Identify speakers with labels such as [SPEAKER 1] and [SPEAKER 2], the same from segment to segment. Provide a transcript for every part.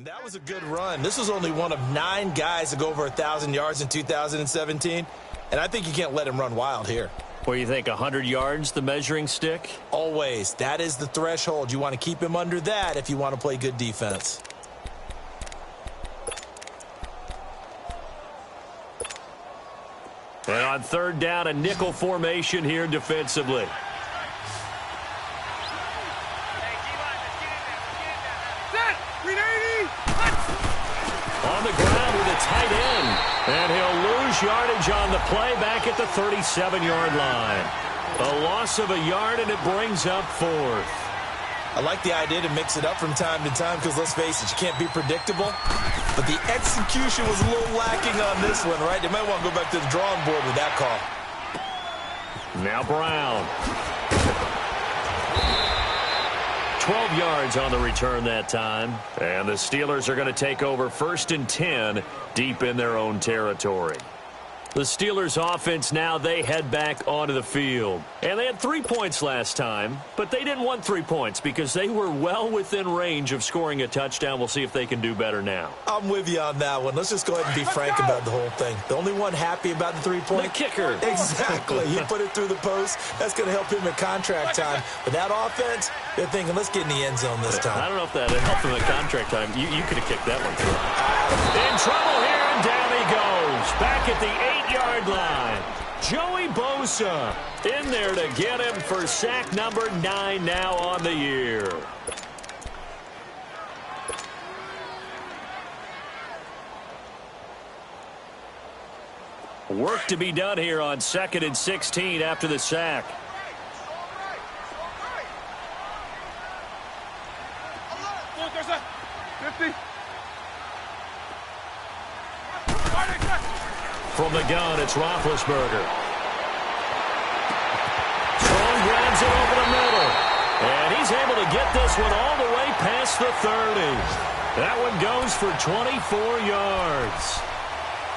[SPEAKER 1] That was a good run. This was only one of 9 guys to go over 1,000 yards in 2017, and I think you can't let him run wild here.
[SPEAKER 2] What do you think, 100 yards, the measuring stick?
[SPEAKER 1] Always. That is the threshold. You want to keep him under that if you want to play good defense.
[SPEAKER 2] And on third down, a nickel formation here defensively. On the ground with a tight end. And he'll lose yardage on the play back at the 37-yard line. A loss of a yard, and it brings up 4th.
[SPEAKER 1] I like the idea to mix it up from time to time because, let's face it, you can't be predictable. But the execution was a little lacking on this one, right? They might want to go back to the drawing board with that call.
[SPEAKER 2] Now Brown. 12 yards on the return that time. And the Steelers are going to take over 1st and 10 deep in their own territory. The Steelers offense now, they head back onto the field. And they had 3 points last time, but they didn't want 3 points because they were well within range of scoring a touchdown. We'll see if they can do better now.
[SPEAKER 1] I'm with you on that one. Let's just go ahead and be frank about the whole thing. The only one happy about the 3-point?
[SPEAKER 2] The kicker.
[SPEAKER 1] Exactly. He put it through the post. That's going to help him in contract time. But that offense, they're thinking, let's get in the end zone this time.
[SPEAKER 2] I don't know if that helped him in contract time. You could have kicked that one through. In trouble here, and down he goes. Back at the 8-yard line. Joey Bosa in there to get him for sack number 9 now on the year. Work to be done here on 2nd and 16 after the sack. From the gun, it's Roethlisberger. Strong grabs it over the middle. And he's able to get this one all the way past the 30. That one goes for 24 yards.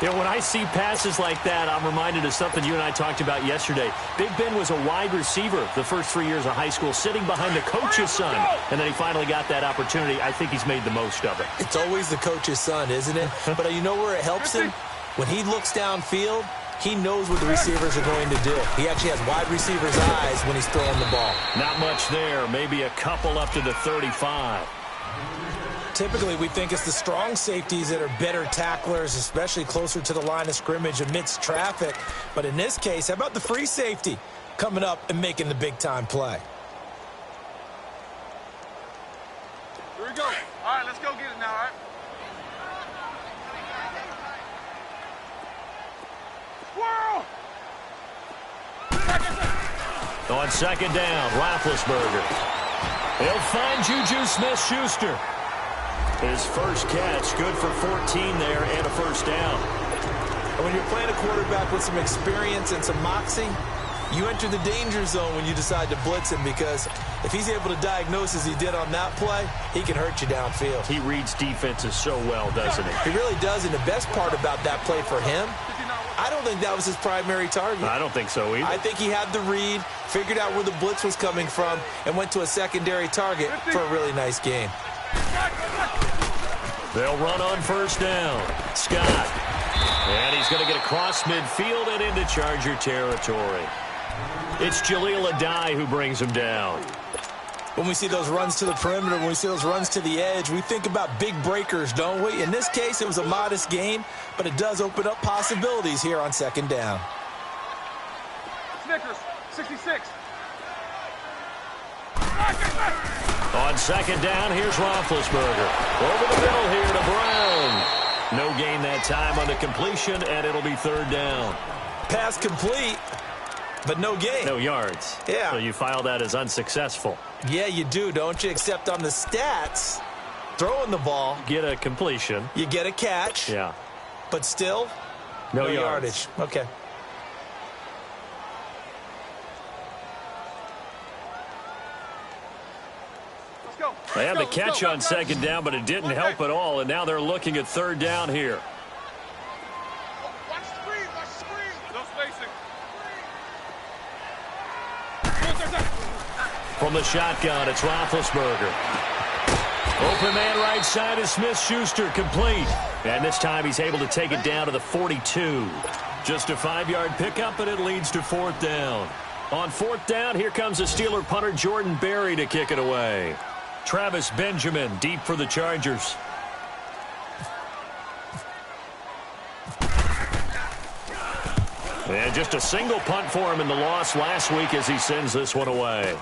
[SPEAKER 2] You know, when I see passes like that, I'm reminded of something you and I talked about yesterday. Big Ben was a wide receiver the first 3 years of high school, sitting behind the coach's son. And then he finally got that opportunity. I think he's made the most of it.
[SPEAKER 1] It's always the coach's son, isn't it? But you know where it helps him? When he looks downfield, he knows what the receivers are going to do. He actually has wide receivers' eyes when he's throwing the ball.
[SPEAKER 2] Not much there. Maybe a couple up to the 35.
[SPEAKER 1] Typically, we think it's the strong safeties that are better tacklers, especially closer to the line of scrimmage amidst traffic. But in this case, how about the free safety coming up and making the big-time play?
[SPEAKER 3] Here we go. All right, let's go get it now, all right?
[SPEAKER 2] On 2nd down, Roethlisberger. He'll find Juju Smith-Schuster. His first catch, good for 14 there and a first down.
[SPEAKER 1] And when you're playing a quarterback with some experience and some moxie, you enter the danger zone when you decide to blitz him, because if he's able to diagnose as he did on that play, he can hurt you downfield.
[SPEAKER 2] He reads defenses so well, doesn't he?
[SPEAKER 1] He really does, and the best part about that play for him, I don't think that was his primary target.
[SPEAKER 2] I don't think so either.
[SPEAKER 1] I think he had the read, figured out where the blitz was coming from, and went to a secondary target for a really nice game.
[SPEAKER 2] They'll run on first down. Scott. And he's going to get across midfield and into Charger territory. It's Jaleel Adai who brings him down.
[SPEAKER 1] When we see those runs to the perimeter, when we see those runs to the edge, we think about big breakers, don't we? In this case, it was a modest gain, but it does open up possibilities here on 2nd down.
[SPEAKER 3] Snickers, 66.
[SPEAKER 2] On 2nd down, here's Roethlisberger. Over the middle here to Brown. No gain that time on the completion, and it'll be 3rd down.
[SPEAKER 1] Pass complete, but no gain.
[SPEAKER 2] No yards.
[SPEAKER 1] Yeah.
[SPEAKER 2] So you file that as unsuccessful.
[SPEAKER 1] Yeah, you do, don't you? Except on the stats, throwing the ball.
[SPEAKER 2] Get a completion.
[SPEAKER 1] You get a catch.
[SPEAKER 2] Yeah.
[SPEAKER 1] But still,
[SPEAKER 2] no
[SPEAKER 1] yardage. Okay.
[SPEAKER 2] They had the catch on 2nd down, but it didn't help at all, and now they're looking at 3rd down here.
[SPEAKER 3] Watch the screen, watch the screen. No spacing.
[SPEAKER 2] From the shotgun, it's Roethlisberger. Open man right side is Smith-Schuster, complete. And this time he's able to take it down to the 42. Just a 5-yard pickup, and it leads to 4th down. On 4th down, here comes the Steeler punter Jordan Berry to kick it away. Travis Benjamin deep for the Chargers. And just a single punt for him in the loss last week as he sends this one away.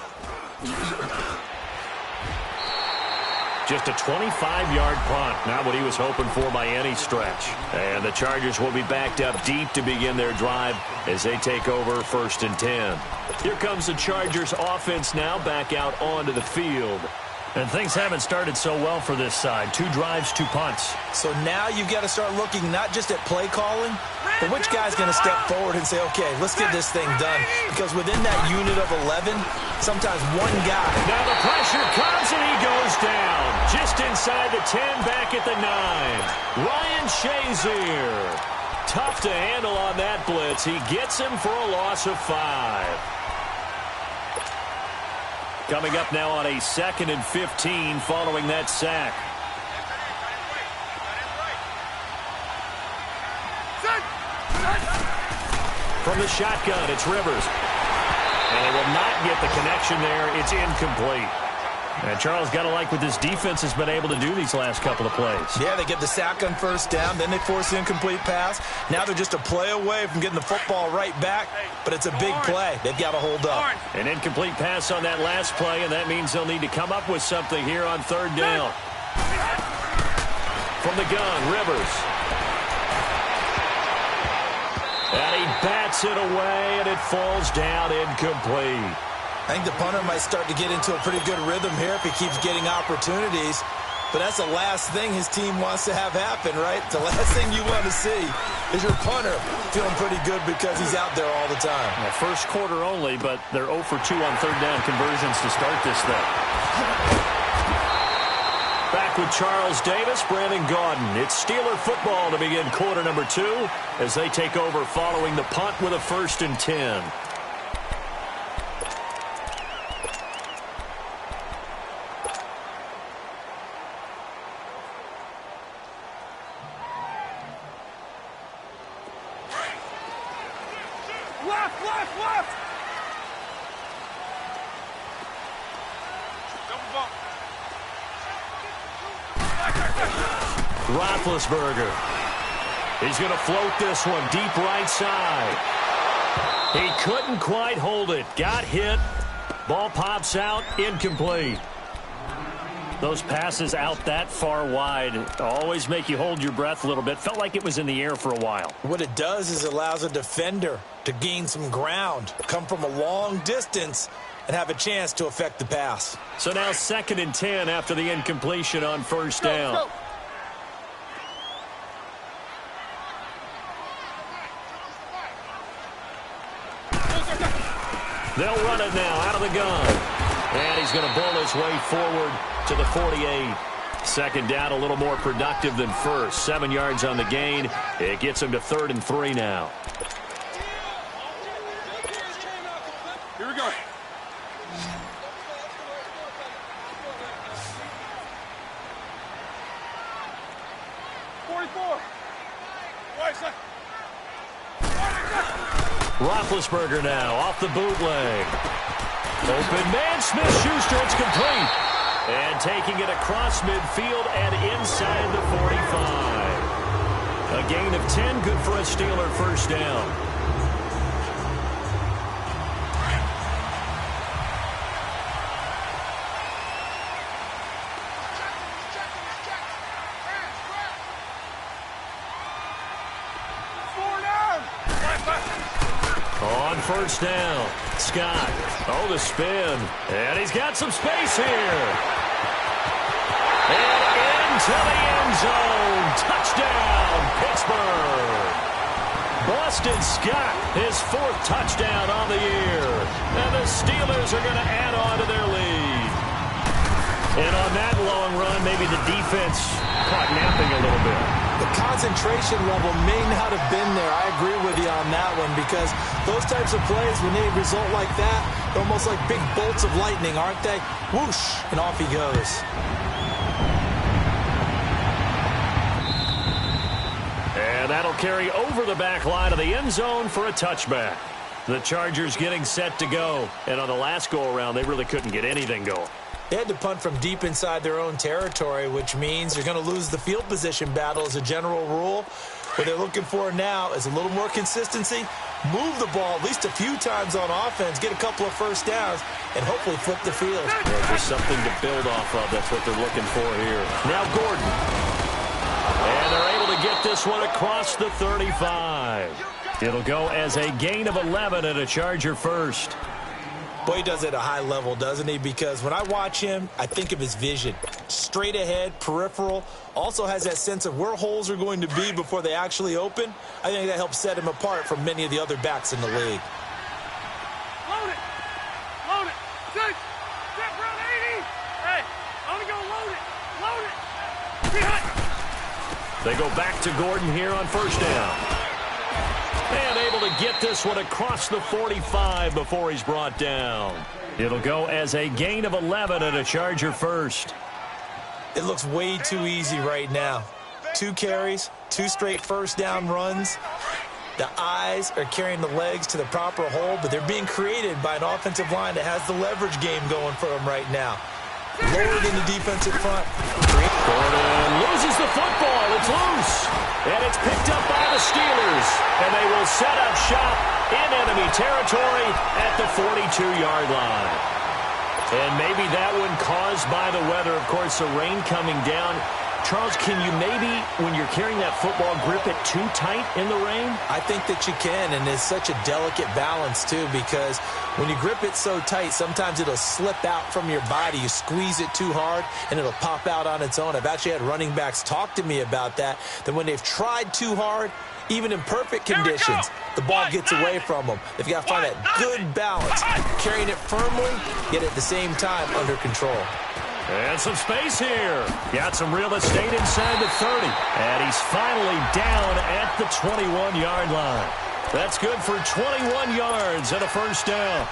[SPEAKER 2] Just a 25-yard punt, not what he was hoping for by any stretch. And the Chargers will be backed up deep to begin their drive as they take over 1st and 10. Here comes the Chargers offense now back out onto the field. And things haven't started so well for this side. 2 drives, 2 punts.
[SPEAKER 1] So now you've got to start looking not just at play calling, but which guy's going to step forward and say, okay, let's get this thing done. Because within that unit of 11, sometimes one guy.
[SPEAKER 2] Now the pressure comes and he goes down. Just inside the 10, back at the 9. Ryan Shazier. Tough to handle on that blitz. He gets him for a loss of 5. Coming up now on a 2nd and 15 following that sack. From the shotgun, it's Rivers. And they will not get the connection there. It's incomplete. And Charles, got to like what this defense has been able to do these last couple of plays.
[SPEAKER 1] Yeah, they get the sack on 1st down, then they force the incomplete pass. Now they're just a play away from getting the football right back, but it's a big play. They've got to hold up.
[SPEAKER 2] An incomplete pass on that last play, and that means they'll need to come up with something here on 3rd down. From the gun, Rivers. And he bats it away, and it falls down incomplete.
[SPEAKER 1] I think the punter might start to get into a pretty good rhythm here if he keeps getting opportunities. But that's the last thing his team wants to have happen, right? The last thing you want to see is your punter feeling pretty good because he's out there all the time.
[SPEAKER 2] Well, first quarter only, but they're 0 for 2 on 3rd down conversions to start this thing. Back with Charles Davis, Brandon Gaudin. It's Steeler football to begin quarter number 2 as they take over following the punt with a 1st and 10.
[SPEAKER 3] Left! Double bump.
[SPEAKER 2] Roethlisberger. He's going to float this one deep right side. He couldn't quite hold it. Got hit. Ball pops out. Incomplete. Those passes out that far wide always make you hold your breath a little bit. Felt like it was in the air for a while.
[SPEAKER 1] What it does is it allows a defender to gain some ground, come from a long distance, and have a chance to affect the pass.
[SPEAKER 2] So now 2nd and 10 after the incompletion on 1st down.
[SPEAKER 3] Go.
[SPEAKER 2] They'll run it now out of the gun. And he's going to bull his way forward to the 48. 2nd down, a little more productive than 1st. 7 yards on the gain. It gets him to 3rd and 3 now.
[SPEAKER 3] Here we go.
[SPEAKER 2] Roethlisberger now off the bootleg. Open man, Smith-Schuster, it's complete. And taking it across midfield and inside the 45. A gain of 10, good for a Steeler 1st down. On 1st down, Scott. Oh, the spin. And he's got some space here. And into the end zone. Touchdown, Pittsburgh. Boston Scott, his 4th touchdown on the year. And the Steelers are going to add on to their lead. And on that long run, maybe the defense caught napping a little bit.
[SPEAKER 1] The concentration level may not have been there. I agree with you on that one because those types of plays, when they result like that, they're almost like big bolts of lightning, aren't they? Whoosh, and off he goes.
[SPEAKER 2] that'll carry over the back line of the end zone for a touchback. The Chargers getting set to go. And on the last go-around, they really couldn't get anything going.
[SPEAKER 1] They had to punt from deep inside their own territory, which means you're going to lose the field position battle as a general rule. What they're looking for now is a little more consistency, move the ball at least a few times on offense, get a couple of first downs, and hopefully flip the field.
[SPEAKER 2] Yeah, just something to build off of. That's what they're looking for here. Now Gordon. And they're able to get this one across the 35. It'll go as a gain of 11 and a Charger first.
[SPEAKER 1] Boy, he does it at a high level, doesn't he? Because when I watch him, I think of his vision. Straight ahead, peripheral. Also has that sense of where holes are going to be before they actually open. I think that helps set him apart from many of the other backs in the league.
[SPEAKER 3] Load it. Load it. Six. Step around 80. Hey, I want to go load it. Load it. Behind.
[SPEAKER 2] They go back to Gordon here on first down. And able to get this one across the 45 before he's brought down. It'll go as a gain of 11 and a Charger first.
[SPEAKER 1] It looks way too easy right now. 2 carries, 2 straight first down runs. The eyes are carrying the legs to the proper hole, but they're being created by an offensive line that has the leverage game going for them right now. Lower than the defensive front.
[SPEAKER 2] Gordon loses the football. It's loose. And it's picked up by the Steelers. And they will set up shop in enemy territory at the 42-yard line. And maybe that one caused by the weather. Of course, the rain coming down. Charles, can you maybe, when you're carrying that football, grip it too tight in the rain?
[SPEAKER 1] I think that you can, and it's such a delicate balance, too, because when you grip it so tight, sometimes it'll slip out from your body. You squeeze it too hard, and it'll pop out on its own. I've actually had running backs talk to me about that when they've tried too hard, even in perfect conditions, the ball gets away from them. They've got to find that good balance, carrying it firmly, yet at the same time under control.
[SPEAKER 2] And some space here. Got some real estate inside the 30. And he's finally down at the 21-yard line. That's good for 21 yards and a first down.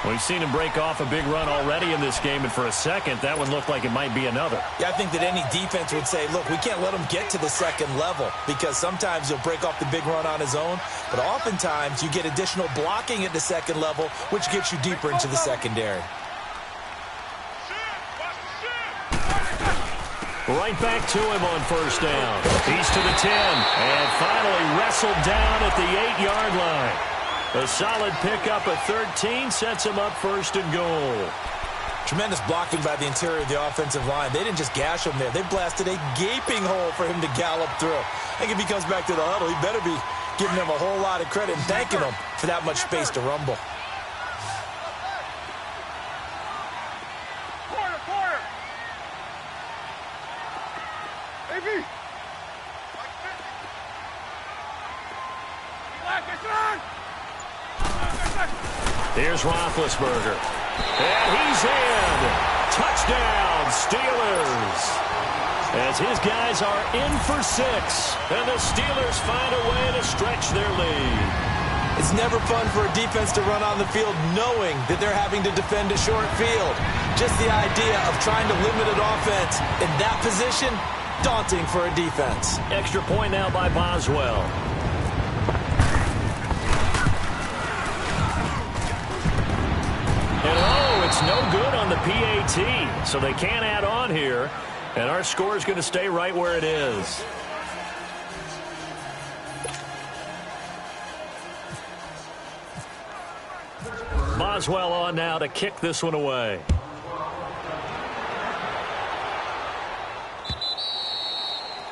[SPEAKER 2] We've seen him break off a big run already in this game, and for a second, that one looked like it might be another.
[SPEAKER 1] Yeah, I think that any defense would say, look, we can't let him get to the second level, because sometimes he'll break off the big run on his own, but oftentimes you get additional blocking at the second level, which gets you deeper into the secondary.
[SPEAKER 2] Right back to him on first down. He's to the 10, and finally wrestled down at the 8-yard line. A solid pickup of 13 sets him up first and goal.
[SPEAKER 1] Tremendous blocking by the interior of the offensive line. They didn't just gash him there. They blasted a gaping hole for him to gallop through. I think if he comes back to the huddle, he better be giving them a whole lot of credit and thanking them for that much space to rumble.
[SPEAKER 3] Quarter. AB.
[SPEAKER 2] Here's Roethlisberger. And he's in. Touchdown, Steelers. As his guys are in for 6. And the Steelers find a way to stretch their lead.
[SPEAKER 1] It's never fun for a defense to run on the field knowing that they're having to defend a short field. Just the idea of trying to limit an offense in that position, daunting for a defense.
[SPEAKER 2] Extra point now by Boswell. And it's no good on the PAT, so they can't add on here. And our score is going to stay right where it is. Boswell on now to kick this one away.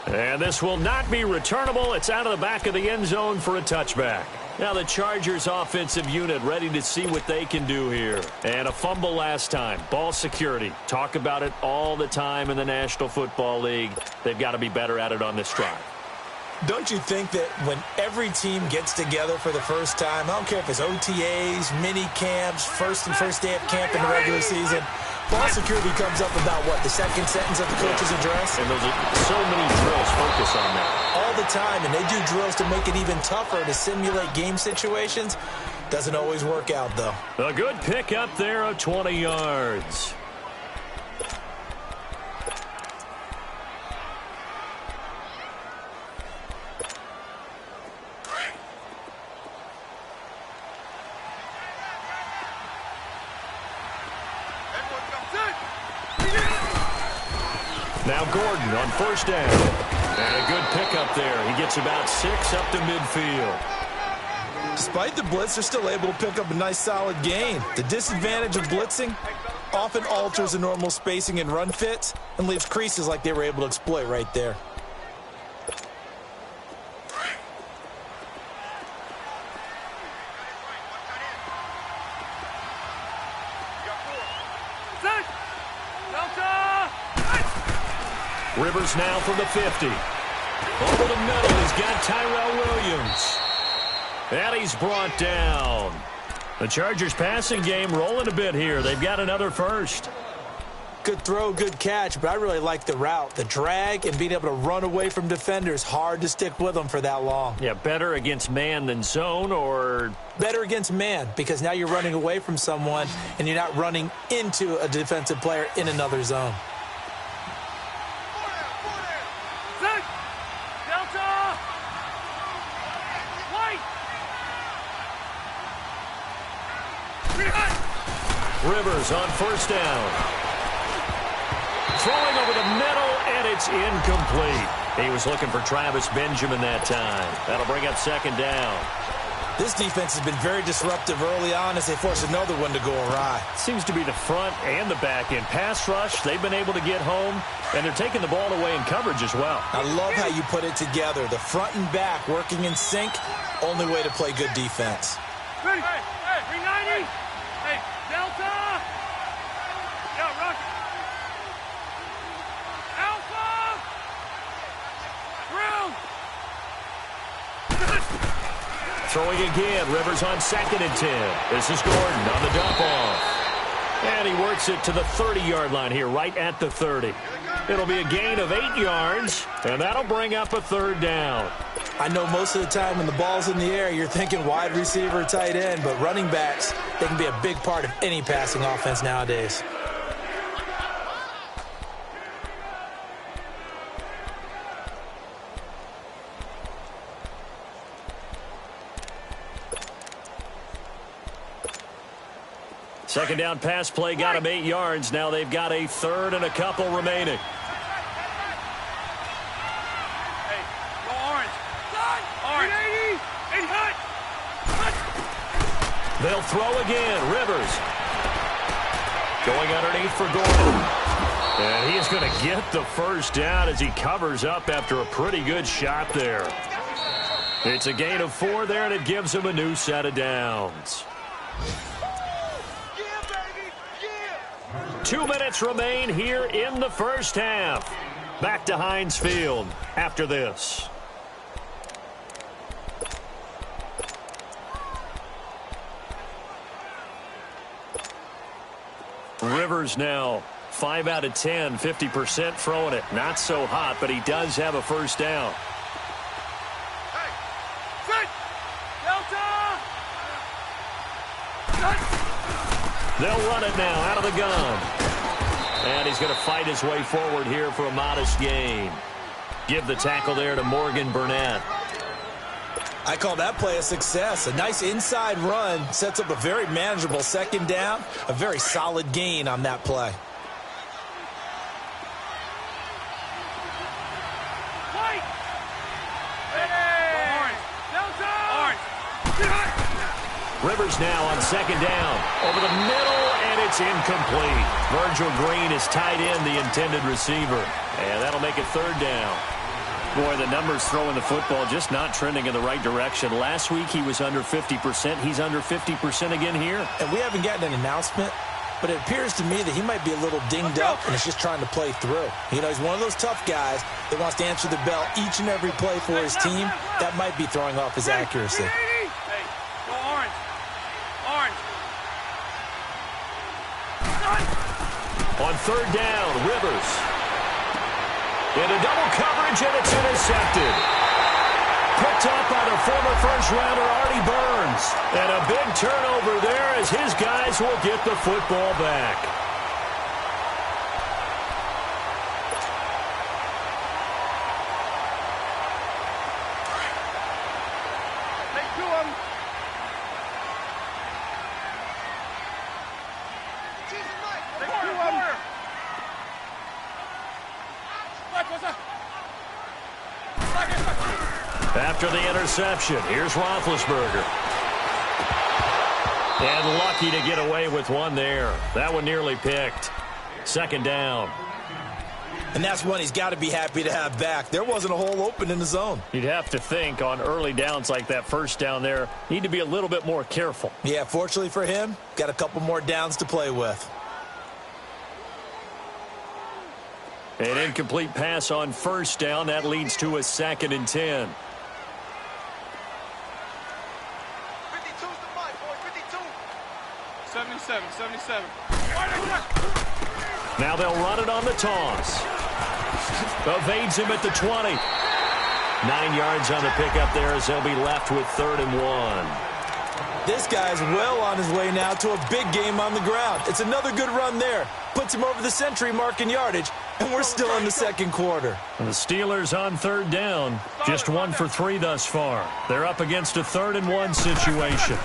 [SPEAKER 2] And this will not be returnable. It's out of the back of the end zone for a touchback. Now the Chargers offensive unit ready to see what they can do here. And a fumble last time. Ball security. Talk about it all the time in the National Football League. They've got to be better at it on this drive.
[SPEAKER 1] Don't you think that when every team gets together for the first time, I don't care if it's OTAs, mini camps, first day of camp in the regular season, ball security comes up about what, the second sentence of the coach's address?
[SPEAKER 2] And those are so many drills focus on that.
[SPEAKER 1] All the time, and they do drills to make it even tougher to simulate game situations. Doesn't always work out, though.
[SPEAKER 2] A good pick up there of 20 yards. Now Gordon on first down. And a good pickup there. He gets about 6 up to midfield.
[SPEAKER 1] Despite the blitz, they're still able to pick up a nice solid gain. The disadvantage of blitzing often alters the normal spacing and run fits and leaves creases like they were able to exploit right there.
[SPEAKER 2] Rivers now from the 50. Over the middle, he's got Tyrell Williams. And he's brought down. The Chargers passing game rolling a bit here. They've got another first.
[SPEAKER 1] Good throw, good catch, but I really like the route. The drag and being able to run away from defenders, hard to stick with them for that long.
[SPEAKER 2] Yeah, better against man than zone, or?
[SPEAKER 1] Better against man, because now you're running away from someone and you're not running into a defensive player in another zone.
[SPEAKER 2] Rivers on first down. Throwing over the middle, and it's incomplete. He was looking for Travis Benjamin that time. That'll bring up second down.
[SPEAKER 1] This defense has been very disruptive early on as they force another one to go awry.
[SPEAKER 2] Seems to be the front and the back end. Pass rush, they've been able to get home, and they're taking the ball away in coverage as well.
[SPEAKER 1] I love how you put it together. The front and back working in sync, only way to play good defense.
[SPEAKER 3] Ready? Hey, 390. Hey, Delta. Yeah, rush. Alpha. Through.
[SPEAKER 2] Throwing again. Rivers on 2nd and 10. This is Gordon on the dump off. And he works it to the 30-yard line here, right at the 30. It'll be a gain of 8 yards, and that'll bring up a third down.
[SPEAKER 1] I know most of the time when the ball's in the air, you're thinking wide receiver, tight end, but running backs, they can be a big part of any passing offense nowadays.
[SPEAKER 2] Second down pass play got him 8 yards. Now they've got a third and a couple remaining. They'll throw again. Rivers going underneath for Gordon. And he is going to get the first down as he covers up after a pretty good shot there. It's a gain of 4 there, and it gives him a new set of downs. 2 minutes remain here in the first half. Back to Heinz Field after this. Rivers now 5 out of 10, 50% throwing it. Not so hot, but he does have a first down. They'll run it now out of the gun. And he's going to fight his way forward here for a modest gain. Give the tackle there to Morgan Burnett.
[SPEAKER 1] I call that play a success. A nice inside run sets up a very manageable second down. A very solid gain on that play.
[SPEAKER 2] Rivers now on second down. Over the middle, and it's incomplete. Virgil Green is tied in, the intended receiver. And that'll make it third down. Boy, the numbers throwing the football just not trending in the right direction. Last week he was under 50%. He's under 50% again here.
[SPEAKER 1] And we haven't gotten an announcement, but it appears to me that he might be a little dinged up and is just trying to play through. You know, he's one of those tough guys that wants to answer the bell each and every play for his team. That might be throwing off his accuracy.
[SPEAKER 2] On third down, Rivers. Into double coverage, and it's intercepted. Picked up by the former first-rounder Artie Burns. And a big turnover there as his guys will get the football back.
[SPEAKER 3] Take 2 of them. Take 2 of them.
[SPEAKER 2] After the interception, here's Roethlisberger. And lucky to get away with one there. That one nearly picked. Second down.
[SPEAKER 1] And that's one he's got to be happy to have back. There wasn't a hole open in the zone.
[SPEAKER 2] You'd have to think on early downs like that first down there, need to be a little bit more careful.
[SPEAKER 1] Yeah, fortunately for him, got a couple more downs to play with.
[SPEAKER 2] An incomplete pass on first down. That leads to a 2nd and 10.
[SPEAKER 3] 77.
[SPEAKER 2] Now they'll run it on the toss. Evades him at the 20. 9 yards on the pickup there as they'll be left with 3rd and 1.
[SPEAKER 1] This guy's well on his way now to a big game on the ground. It's another good run there. Puts him over the century mark in yardage, and we're still in the second quarter.
[SPEAKER 2] And the Steelers on 3rd down. Just 1 for 3 thus far. They're up against a 3rd and 1 situation.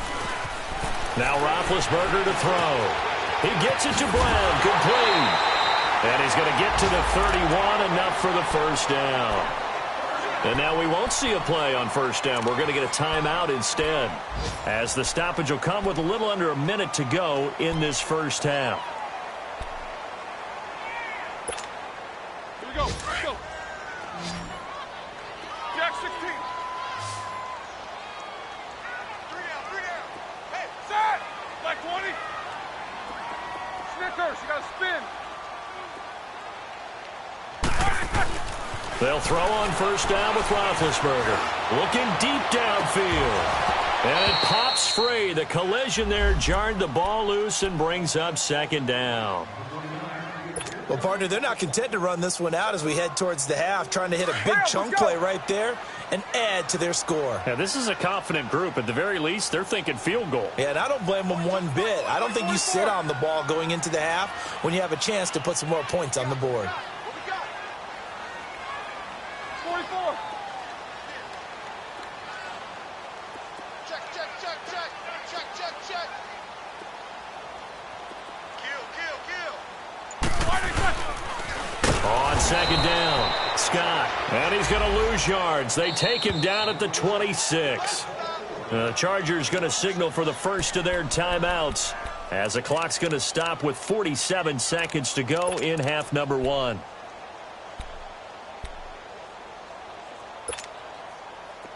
[SPEAKER 2] Now Roethlisberger to throw. He gets it to Brown, complete. And he's going to get to the 31, enough for the first down. And now we won't see a play on first down. We're going to get a timeout instead, as the stoppage will come with a little under a minute to go in this first half.
[SPEAKER 3] Here we go. Let's go. Jack 16. 3 down. Hey, set. Like 20. Snickers, you got to spin.
[SPEAKER 2] They'll throw on first down with Roethlisberger. Looking deep downfield. And it pops free. The collision there jarred the ball loose and brings up 2nd down.
[SPEAKER 1] Well, partner, they're not content to run this one out as we head towards the half, trying to hit a big chunk play right there and add to their score.
[SPEAKER 2] Yeah, this is a confident group. At the very least, they're thinking field goal.
[SPEAKER 1] Yeah, and I don't blame them one bit. I don't think you sit on the ball going into the half when you have a chance to put some more points on the board.
[SPEAKER 3] 44. Check. Kill.
[SPEAKER 2] On 2nd down, Scott. And he's going to lose yards. They take him down at the 26. The Chargers going to signal for the first of their timeouts, as the clock's going to stop with 47 seconds to go in half number 1.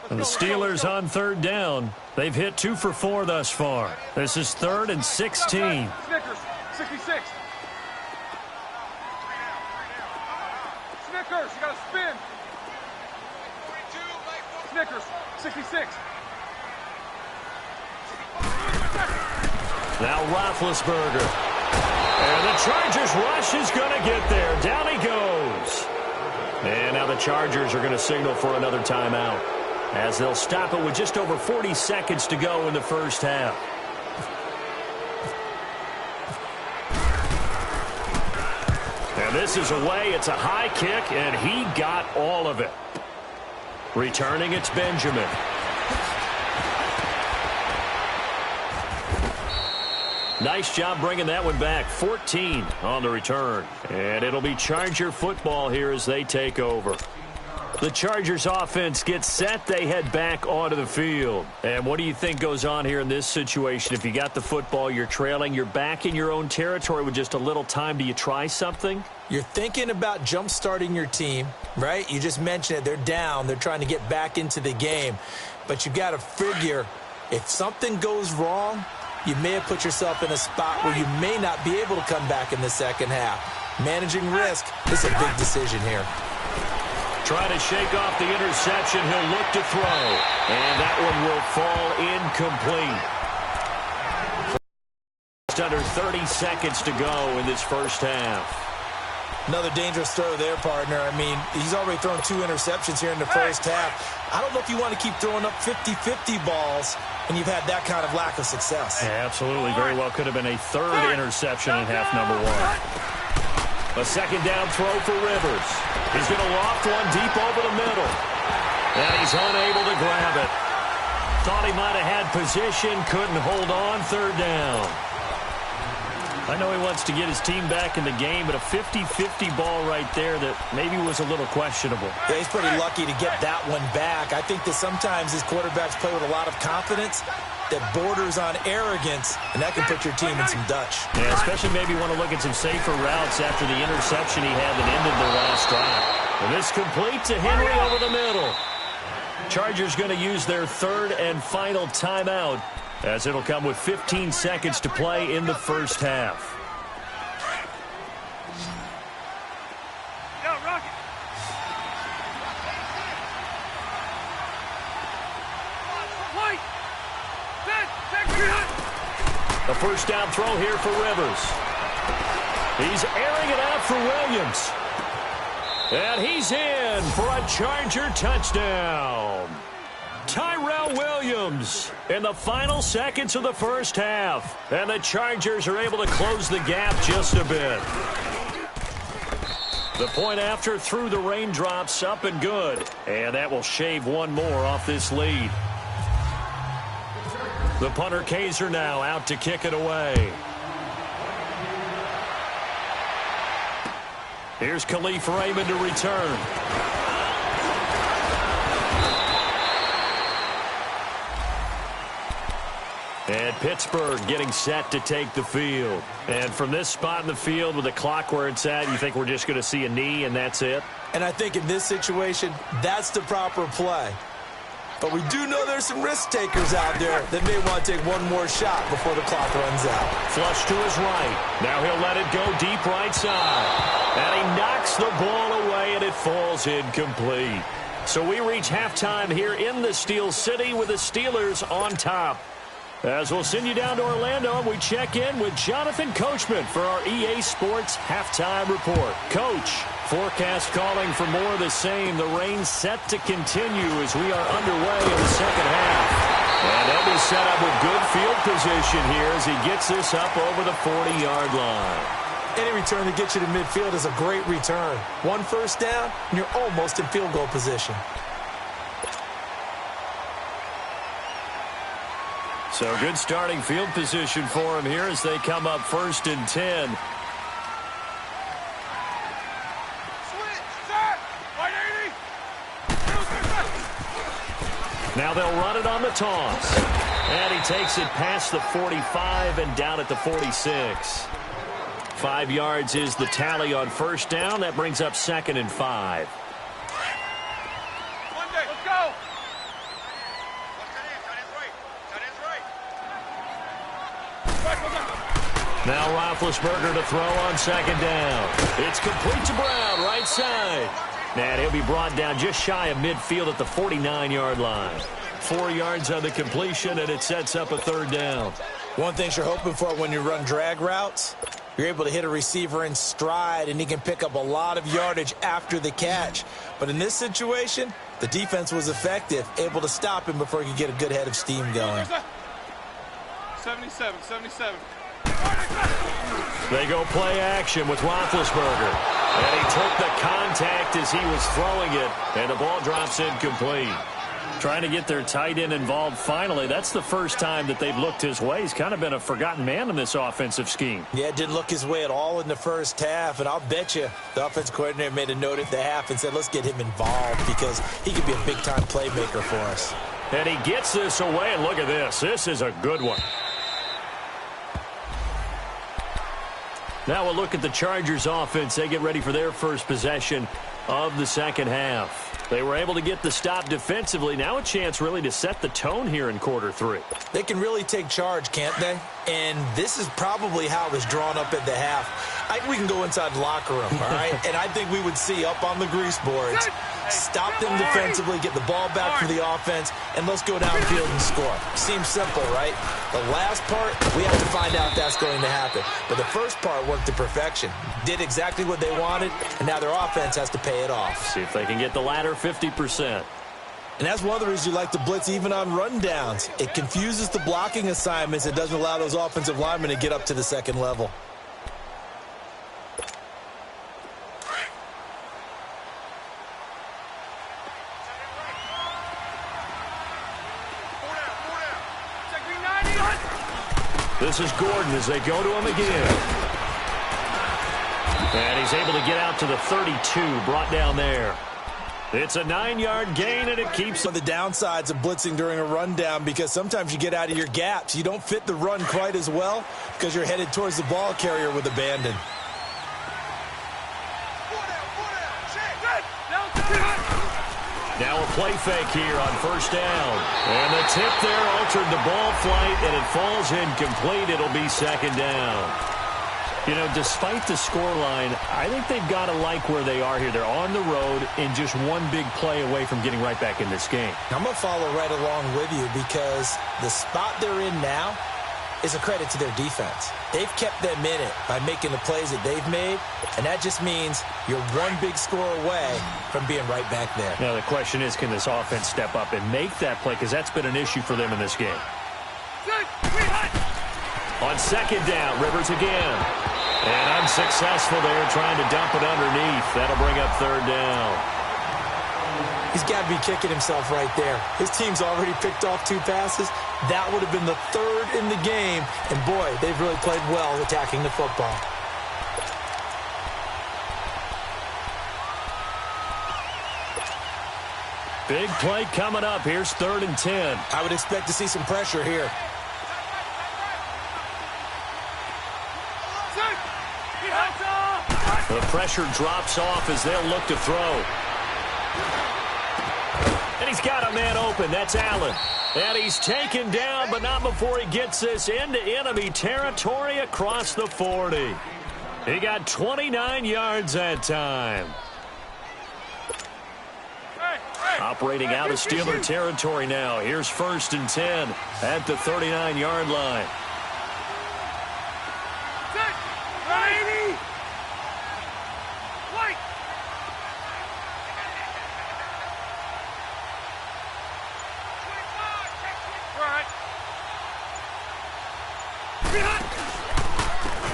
[SPEAKER 2] And the Steelers on 3rd down. They've hit 2 for 4 thus far. This is 3rd and 16.
[SPEAKER 3] Snickers, 66. Snickers, you got to spin. Snickers, 66.
[SPEAKER 2] Now Roethlisberger. And the Chargers rush is going to get there. Down he goes. And now the Chargers are going to signal for another timeout, as they'll stop it with just over 40 seconds to go in the first half. And this is away. It's a high kick, and he got all of it. Returning, it's Benjamin. Nice job bringing that one back. 14 on the return. And it'll be Charger football here as they take over. The Chargers offense gets set. They head back onto the field. And what do you think goes on here in this situation? If you got the football, you're trailing, you're back in your own territory with just a little time. Do you try something?
[SPEAKER 1] You're thinking about jump-starting your team, right? You just mentioned it. They're down. They're trying to get back into the game. But you got to figure, if something goes wrong, you may have put yourself in a spot where you may not be able to come back in the second half. Managing risk is a big decision here.
[SPEAKER 2] Try to shake off the interception. He'll look to throw. And that one will fall incomplete. Just under 30 seconds to go in this first half.
[SPEAKER 1] Another dangerous throw there, partner. I mean, he's already thrown 2 interceptions here in the first half. I don't know if you want to keep throwing up 50-50 balls and you've had that kind of lack of success.
[SPEAKER 2] Yeah, absolutely. Very well could have been a 3rd interception in half number 1. A 2nd down throw for Rivers. He's going to loft one deep over the middle. And he's unable to grab it. Thought he might have had position, couldn't hold on. 3rd down. I know he wants to get his team back in the game, but a 50-50 ball right there that maybe was a little questionable.
[SPEAKER 1] Yeah, he's pretty lucky to get that one back. I think that sometimes his quarterbacks play with a lot of confidence that borders on arrogance, and that can put your team in some Dutch.
[SPEAKER 2] Yeah, especially maybe want to look at some safer routes after the interception he had that ended the last drive. And this complete to Henry over the middle. Chargers going to use their third and final timeout, as it'll come with 15 seconds to play in the first half.
[SPEAKER 3] Yo, Rocket. White.
[SPEAKER 2] A first down throw here for Rivers. He's airing it out for Williams. And he's in for a Charger touchdown. Tyrell Williams in the final seconds of the first half. And the Chargers are able to close the gap just a bit. The point after through the raindrops, up and good. And that will shave one more off this lead. The punter Kaiser now out to kick it away. Here's Khalif Raymond to return. And Pittsburgh getting set to take the field. And from this spot in the field with the clock where it's at, you think we're just going to see a knee and that's it?
[SPEAKER 1] And I think in this situation, that's the proper play. But we do know there's some risk takers out there that may want to take one more shot before the clock runs out.
[SPEAKER 2] Flush to his right. Now he'll let it go deep right side. And he knocks the ball away and it falls incomplete. So we reach halftime here in the Steel City with the Steelers on top. As we'll send you down to Orlando, and we check in with Jonathan Coachman for our EA Sports Halftime Report. Coach, forecast calling for more of the same. The rain set to continue as we are underway in the second half. And they'll be set up with good field position here as he gets this up over the 40-yard line.
[SPEAKER 1] Any return that gets you to midfield is a great return. One first down, and you're almost in field goal position.
[SPEAKER 2] So good starting field position for him here as they come up 1st and 10. Now they'll run it on the toss. And he takes it past the 45 and down at the 46. 5 yards is the tally on first down. That brings up 2nd and 5.
[SPEAKER 3] Let's go.
[SPEAKER 2] Now Roethlisberger to throw on 2nd down. It's complete to Brown, right side. And he'll be brought down just shy of midfield at the 49-yard line. 4 yards on the completion, and it sets up a 3rd down.
[SPEAKER 1] One thing you're hoping for when you run drag routes, you're able to hit a receiver in stride, and he can pick up a lot of yardage after the catch. But in this situation, the defense was effective, able to stop him before he could get a good head of steam going.
[SPEAKER 3] 77.
[SPEAKER 2] They go play action with Roethlisberger. And he took the contact as he was throwing it, and the ball drops incomplete. Trying to get their tight end involved finally. That's the first time that they've looked his way. He's kind of been a forgotten man in this offensive scheme.
[SPEAKER 1] Yeah, it didn't look his way at all in the first half, and I'll bet you the offense coordinator made a note at the half and said, let's get him involved because he could be a big-time playmaker for us.
[SPEAKER 2] And he gets this away, and look at this. This is a good one. Now we'll look at the Chargers offense. They get ready for their first possession of the second half. They were able to get the stop defensively. Now a chance really to set the tone here in quarter 3.
[SPEAKER 1] They can really take charge, can't they? And this is probably how it was drawn up at the half. I think we can go inside the locker room, all right? And I think we would see up on the grease boards, stop them defensively, get the ball back for the offense, and let's go downfield and score. Seems simple, right? The last part, we have to find out if that's going to happen. But the first part worked to perfection. Did exactly what they wanted, and now their offense has to pay it off.
[SPEAKER 2] See if they can get the latter 50%.
[SPEAKER 1] And that's one of the reasons you like to blitz even on rundowns. It confuses the blocking assignments. It doesn't allow those offensive linemen to get up to the second level.
[SPEAKER 2] This is Gordon as they go to him again. And he's able to get out to the 32, brought down there. It's a 9-yard gain, and it keeps...
[SPEAKER 1] One of the downsides of blitzing during a rundown, because sometimes you get out of your gaps. You don't fit the run quite as well because you're headed towards the ball carrier with abandon.
[SPEAKER 2] Now a play fake here on first down. And the tip there altered the ball flight, and it falls incomplete. It'll be second down. You know, despite the scoreline, I think they've got to like where they are here. They're on the road and just one big play away from getting right back in this game.
[SPEAKER 1] I'm going to follow right along with you because the spot they're in now is a credit to their defense. They've kept them in it by making the plays that they've made, and that just means you're one big score away from being right back there.
[SPEAKER 2] Now the question is, can this offense step up and make that play? Because that's been an issue for them in this game. On second down, Rivers again. And unsuccessful there, trying to dump it underneath. That'll bring up third down.
[SPEAKER 1] He's got to be kicking himself right there. His team's already picked off 2 passes. That would have been the 3rd in the game. And, boy, they've really played well attacking the football.
[SPEAKER 2] Big play coming up. Here's 3rd and 10.
[SPEAKER 1] I would expect to see some pressure here.
[SPEAKER 2] The pressure drops off as they'll look to throw. And he's got a man open. That's Allen. And he's taken down, but not before he gets this into enemy territory across the 40. He got 29 yards that time. Operating out of Steeler territory now. Here's 1st and 10 at the 39-yard line.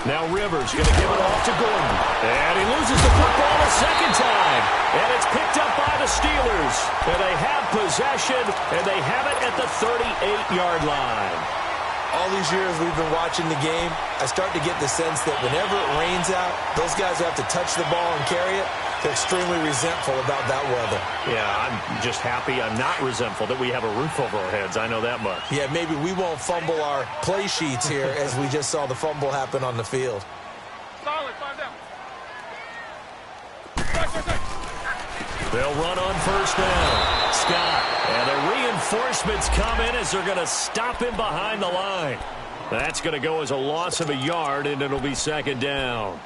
[SPEAKER 2] Now Rivers going to give it off to Gordon. And he loses the football a second time. And it's picked up by the Steelers. And they have possession, and they have it at the 38-yard line.
[SPEAKER 1] All these years we've been watching the game, I start to get the sense that whenever it rains out, those guys who have to touch the ball and carry it, they're extremely resentful about that weather.
[SPEAKER 2] Yeah, I'm just happy I'm not resentful that we have a roof over our heads. I know that much.
[SPEAKER 1] Yeah, maybe we won't fumble our play sheets here as we just saw the fumble happen on the field.
[SPEAKER 3] Solid, 5 down.
[SPEAKER 2] They'll run on first down. Scott. And the reinforcements come in as they're going to stop him behind the line. That's going to go as a loss of a yard, and it'll be second down.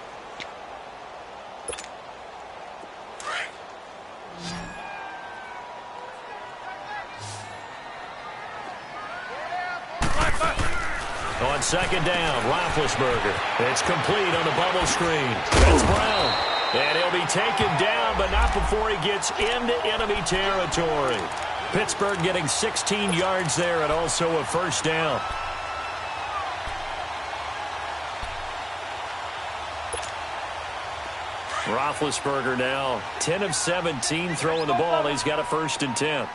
[SPEAKER 2] On second down, Roethlisberger. It's complete on the bubble screen. It's Brown. And he'll be taken down, but not before he gets into enemy territory. Pittsburgh getting 16 yards there and also a first down. Roethlisberger now 10 of 17 throwing the ball. He's got a 1st and 10.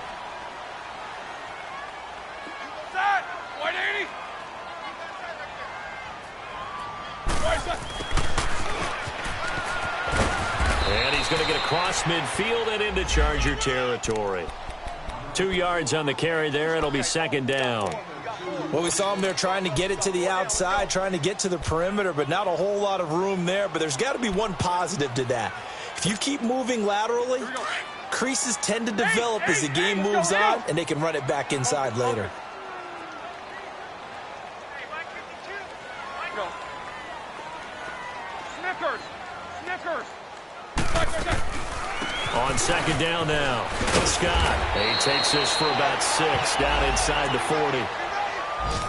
[SPEAKER 2] And he's going to get across midfield and into Charger territory. 2 yards on the carry there. It'll be second down.
[SPEAKER 1] Well, we saw him there trying to get it to the outside, trying to get to the perimeter, but not a whole lot of room there. But there's got to be one positive to that. If you keep moving laterally, creases tend to develop as the game moves on, and they can run it back inside later.
[SPEAKER 3] Snickers.
[SPEAKER 2] On second down now, Scott. He takes this for about 6 down inside the 40.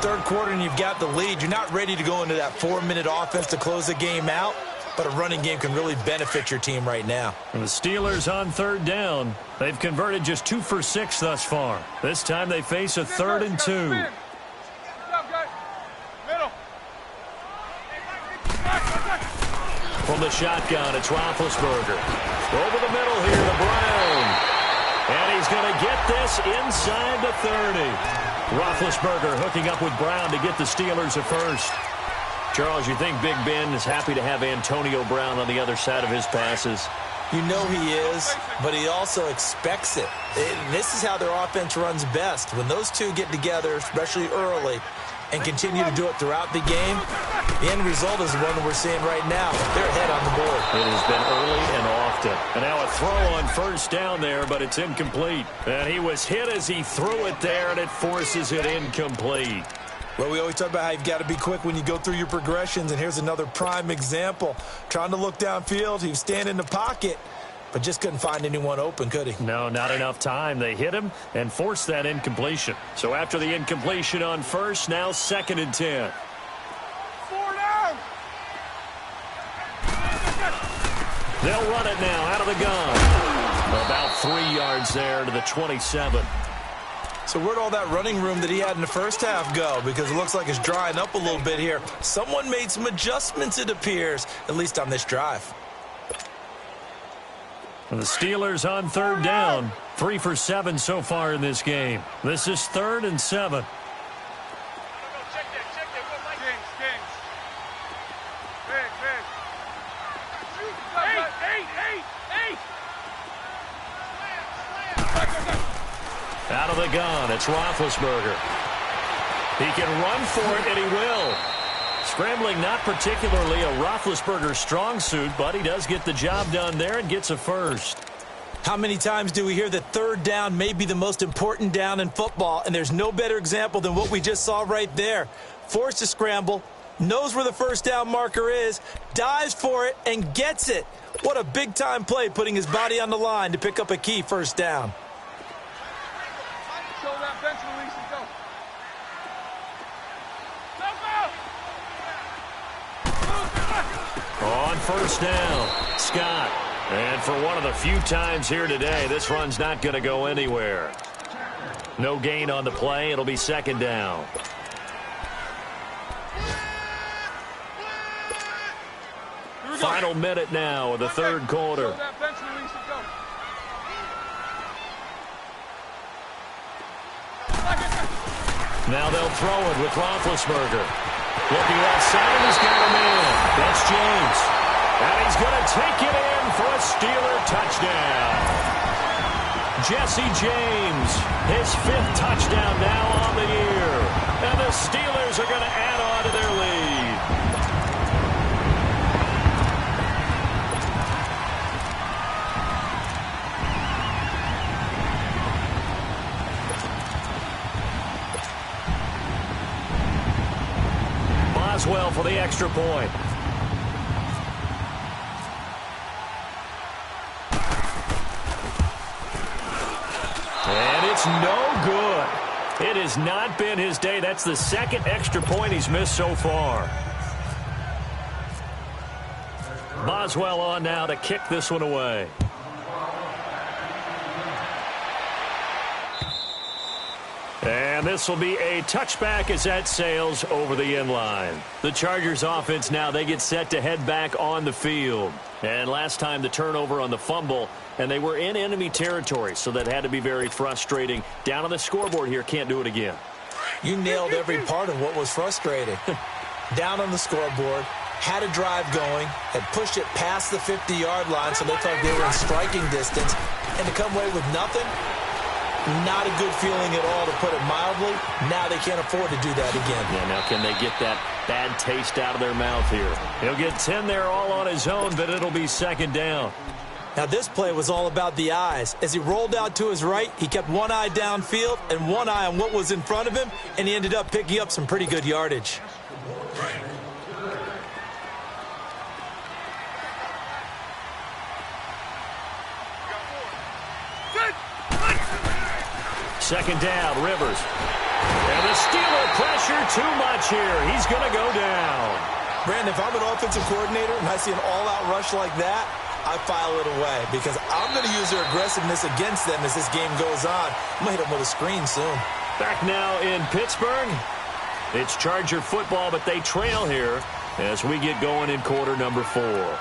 [SPEAKER 1] Third quarter and you've got the lead. You're not ready to go into that 4-minute offense to close the game out, but a running game can really benefit your team right now.
[SPEAKER 2] And the Steelers on third down. They've converted just 2 for 6 thus far. This time they face a 3rd and 2. From the shotgun, it's Roethlisberger. Over the middle here to Brown. And he's going to get this inside the 30. Roethlisberger hooking up with Brown to get the Steelers a first. Charles, you think Big Ben is happy to have Antonio Brown on the other side of his passes?
[SPEAKER 1] You know he is, but he also expects it. This is how their offense runs best. When those two get together, especially early, and continue to do it throughout the game, the end result is the one we're seeing right now. They're ahead on the board.
[SPEAKER 2] It has been early and often. And now a throw on first down there, but it's incomplete. And he was hit as he threw it there, and it forces it incomplete.
[SPEAKER 1] Well, we always talk about how you've got to be quick when you go through your progressions, and here's another prime example. Trying to look downfield, he was standing in the pocket, but just couldn't find anyone open, could he?
[SPEAKER 2] No, not enough time. They hit him and forced that incompletion. So after the incompletion on first, now 2nd and 10.
[SPEAKER 3] 4 down.
[SPEAKER 2] They'll run it now out of the gun. About 3 yards there to the 27.
[SPEAKER 1] So where'd all that running room that he had in the first half go? Because it looks like it's drying up a little bit here. Someone made some adjustments, it appears, at least on this drive.
[SPEAKER 2] And the Steelers on 3rd down. 3 for 7 so far in this game. This is 3rd and 7.
[SPEAKER 3] Check that. Kings. Big. 8.
[SPEAKER 2] Out of the gun, it's Roethlisberger. He can run for it, and he will. Scrambling not particularly a Roethlisberger strong suit, but he does get the job done there and gets a first.
[SPEAKER 1] How many times do we hear that 3rd down may be the most important down in football, and there's no better example than what we just saw right there. Forced to scramble, knows where the first down marker is, dives for it, and gets it. What a big-time play, putting his body on the line to pick up a key first down.
[SPEAKER 3] Show that bench release and go.
[SPEAKER 2] On first down, Scott. And for one of the few times here today, this run's not going to go anywhere. No gain on the play. It'll be 2nd down. Final minute now of the 3rd quarter.
[SPEAKER 3] Show that bench release and go.
[SPEAKER 2] Now they'll throw it with Roethlisberger. Looking left side, and he's got a man. That's James. And he's going to take it in for a Steeler touchdown. Jesse James, his 5th touchdown now on the year. And the Steelers are going to add on to their lead. Well for the extra point. And it's no good. It has not been his day. That's the 2nd extra point he's missed so far. Boswell on now to kick this one away. And this will be a touchback as that sails over the end line. The Chargers offense now, they get set to head back on the field. And last time the turnover on the fumble, and they were in enemy territory, so that had to be very frustrating. Down on the scoreboard here, can't do it again.
[SPEAKER 1] You nailed every part of what was frustrating. Down on the scoreboard, had a drive going, had pushed it past the 50-yard line, so they felt they were in striking distance, and to come away with nothing, not a good feeling at all, to put it mildly. Now they can't afford to do that again.
[SPEAKER 2] Yeah, now can they get that bad taste out of their mouth here? He'll get 10 there all on his own, but it'll be 2nd down.
[SPEAKER 1] Now this play was all about the eyes. As he rolled out to his right, he kept one eye downfield and one eye on what was in front of him, and he ended up picking up some pretty good yardage.
[SPEAKER 2] Second down, Rivers. And the Steeler pressure too much here. He's going to go down.
[SPEAKER 1] Brandon, if I'm an offensive coordinator and I see an all-out rush like that, I file it away because I'm going to use their aggressiveness against them as this game goes on. I'm going to hit them with a screen soon.
[SPEAKER 2] Back now in Pittsburgh. It's Charger football, but they trail here as we get going in quarter number 4.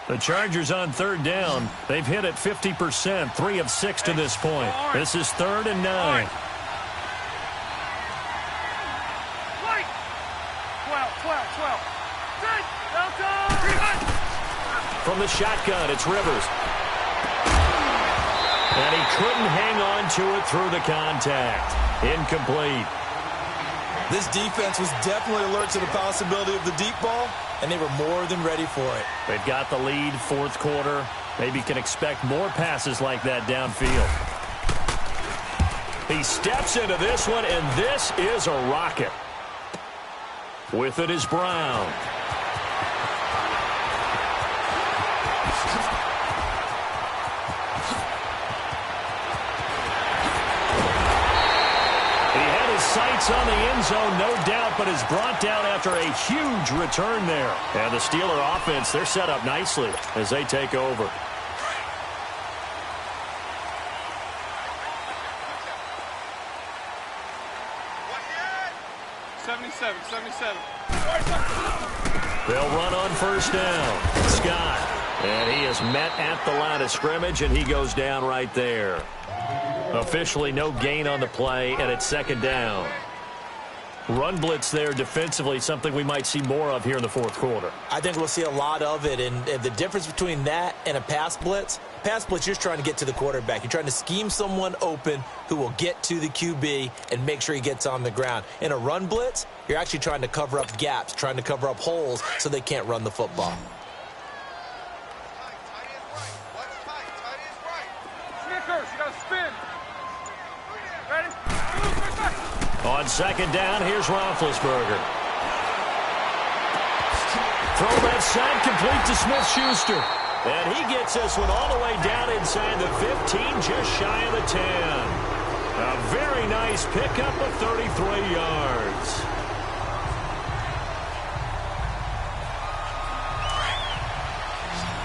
[SPEAKER 2] The Chargers on third down. They've hit it 50%, 3 of 6 to this point. This is 3rd and 9.
[SPEAKER 3] 12.
[SPEAKER 2] From the shotgun, it's Rivers. And he couldn't hang on to it through the contact. Incomplete.
[SPEAKER 1] This defense was definitely alert to the possibility of the deep ball, and they were more than ready for it.
[SPEAKER 2] They've got the lead, 4th quarter. Maybe can expect more passes like that downfield. He steps into this one, and this is a rocket. With it is Brown. Sights on the end zone, no doubt, but is brought down after a huge return there. And the Steeler offense, they're set up nicely as they take over.
[SPEAKER 3] $77.
[SPEAKER 2] They'll run on first down. Scott. And he is met at the line of scrimmage, and he goes down right there. Officially no gain on the play, and it's 2nd down. Run blitz there defensively, something we might see more of here in the 4th quarter.
[SPEAKER 1] I think we'll see a lot of it, and the difference between that and a pass blitz, you're just trying to get to the quarterback. You're trying to scheme someone open who will get to the QB and make sure he gets on the ground. In a run blitz, you're actually trying to cover up gaps, trying to cover up holes so they can't run the football.
[SPEAKER 3] Snickers, you got to spin. Ready?
[SPEAKER 2] On 2nd down, here's Roethlisberger. Throw that side complete to Smith-Schuster. And he gets this one all the way down inside the 15, just shy of the 10. A very nice pickup of 33 yards.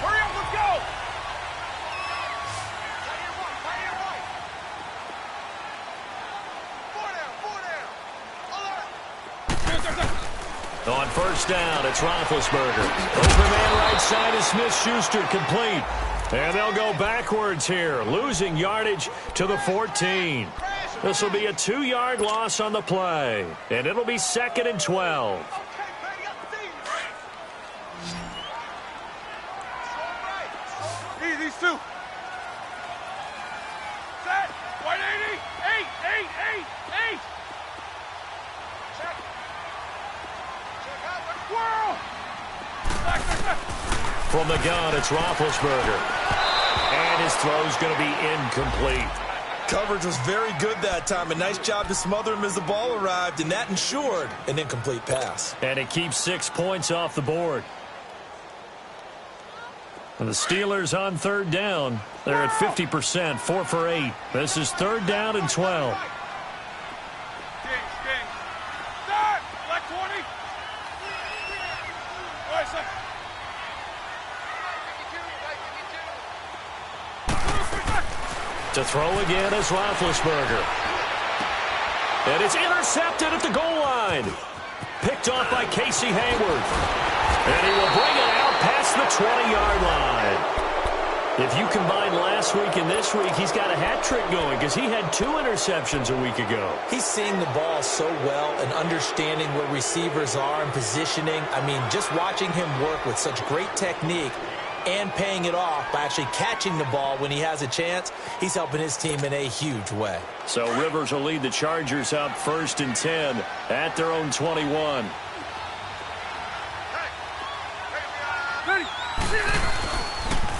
[SPEAKER 3] Hurry up, let's go!
[SPEAKER 2] On first down, it's Roethlisberger. Open man right side is Smith-Schuster, complete. And they'll go backwards here, losing yardage to the 14. This will be a 2-yard loss on the play, and it'll be 2nd and 12.
[SPEAKER 3] These two. Set. 180. 8. Check. Whirl. Back.
[SPEAKER 2] From the gun, it's Roethlisberger. And his throw's going to be incomplete.
[SPEAKER 1] Coverage was very good that time. A nice job to smother him as the ball arrived, and that ensured an incomplete pass.
[SPEAKER 2] And it keeps 6 points off the board. And the Steelers on 3rd down. They're at 50%, 4 for 8. This is 3rd down and 12.
[SPEAKER 3] Start. Black 20. Right, sir.
[SPEAKER 2] To throw again is Roethlisberger. And it's intercepted at the goal line. Picked off by Casey Hayward. And he will bring it out past the 20-yard line. If you combine last week and this week, he's got a hat trick going because he had 2 interceptions a week ago.
[SPEAKER 1] He's seeing the ball so well and understanding where receivers are and positioning. I mean, just watching him work with such great technique and paying it off by actually catching the ball when he has a chance, he's helping his team in a huge way.
[SPEAKER 2] So Rivers will lead the Chargers up 1st and 10 at their own 21.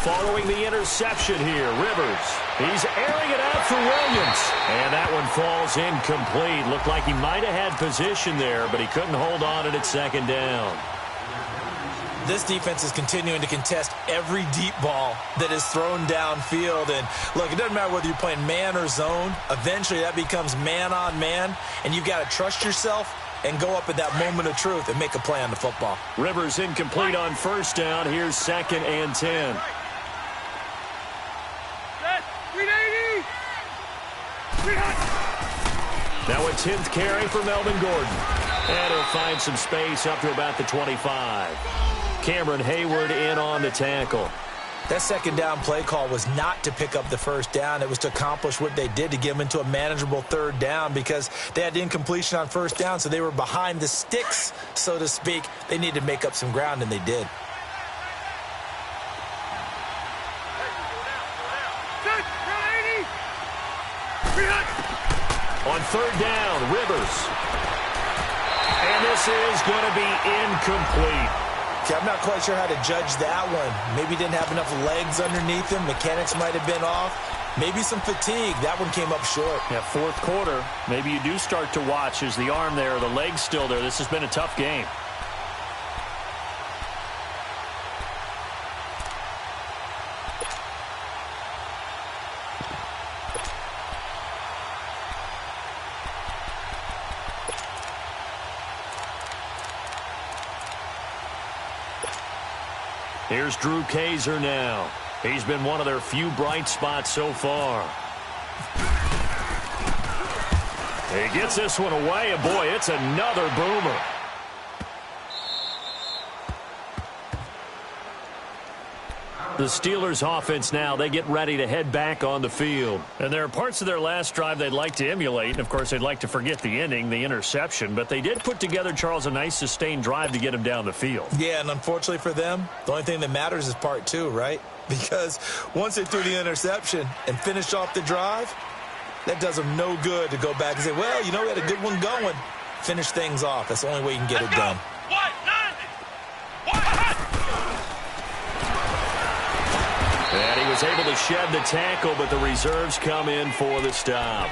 [SPEAKER 2] Following the interception here, Rivers. He's airing it out for Williams. And that one falls incomplete. Looked like he might have had position there, but he couldn't hold on it at 2nd down.
[SPEAKER 1] This defense is continuing to contest every deep ball that is thrown downfield. And, look, it doesn't matter whether you're playing man or zone. Eventually, that becomes man-on-man, and you've got to trust yourself and go up at that moment of truth and make a play on the football.
[SPEAKER 2] Rivers incomplete on first down. Here's 2nd and 10. Now a 10th carry for Melvin Gordon. And he'll find some space up to about the 25. Cameron Hayward in on the tackle.
[SPEAKER 1] That second down play call was not to pick up the first down. It was to accomplish what they did to get them into a manageable third down because they had incompletion on first down, so they were behind the sticks, so to speak. They needed to make up some ground, and they did.
[SPEAKER 2] On third down, Rivers. And this is going to be incomplete.
[SPEAKER 1] Okay, I'm not quite sure how to judge that one. Maybe didn't have enough legs underneath him. Mechanics might have been off. Maybe some fatigue. That one came up short.
[SPEAKER 2] Yeah, fourth quarter. Maybe you do start to watch. Is the arm there, the leg's still there? This has been a tough game. Here's Drew Kaiser now. He's been one of their few bright spots so far. He gets this one away, and boy, it's another boomer. The Steelers offense now, they get ready to head back on the field. And there are parts of their last drive they'd like to emulate. And, of course, they'd like to forget the ending, the interception. But they did put together, Charles, a nice sustained drive to get him down the field.
[SPEAKER 1] Yeah, and unfortunately for them, the only thing that matters is part two, right? Because once they threw the interception and finished off the drive, that does them no good to go back and say, well, you know, we had a good one going. Finish things off. That's the only way you can get it done.
[SPEAKER 2] And he was able to shed the tackle, but the reserves come in for the stop.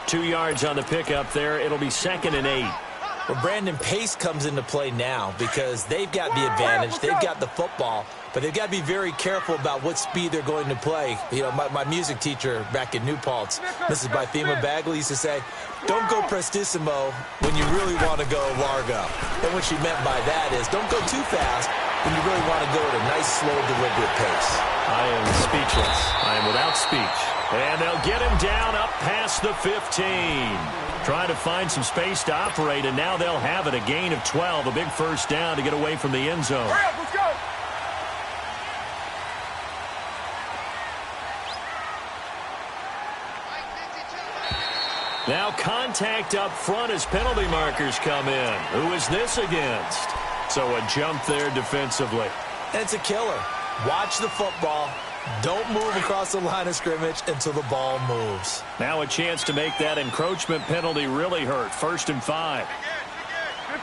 [SPEAKER 2] 2 yards on the pickup there. It'll be 2nd and 8.
[SPEAKER 1] Well, Brandon, pace comes into play now because they've got the advantage. They've got the football, but they've got to be very careful about what speed they're going to play. You know, my music teacher back in New Paltz, Mrs. Bythema Bagley, used to say, don't go prestissimo when you really want to go largo. And what she meant by that is don't go too fast when you really want to go at a nice, slow, deliberate pace.
[SPEAKER 2] I am speechless. I am without speech. And they'll get him down up past the 15. Trying to find some space to operate, and now they'll have it. A gain of 12, a big first down to get away from the end zone.
[SPEAKER 3] Hurry up, let's go!
[SPEAKER 2] Now contact up front as penalty markers come in. Who is this against? So a jump there defensively.
[SPEAKER 1] And it's a killer. Watch the football. Don't move across the line of scrimmage until the ball moves.
[SPEAKER 2] Now a chance to make that encroachment penalty really hurt. 1st and 5.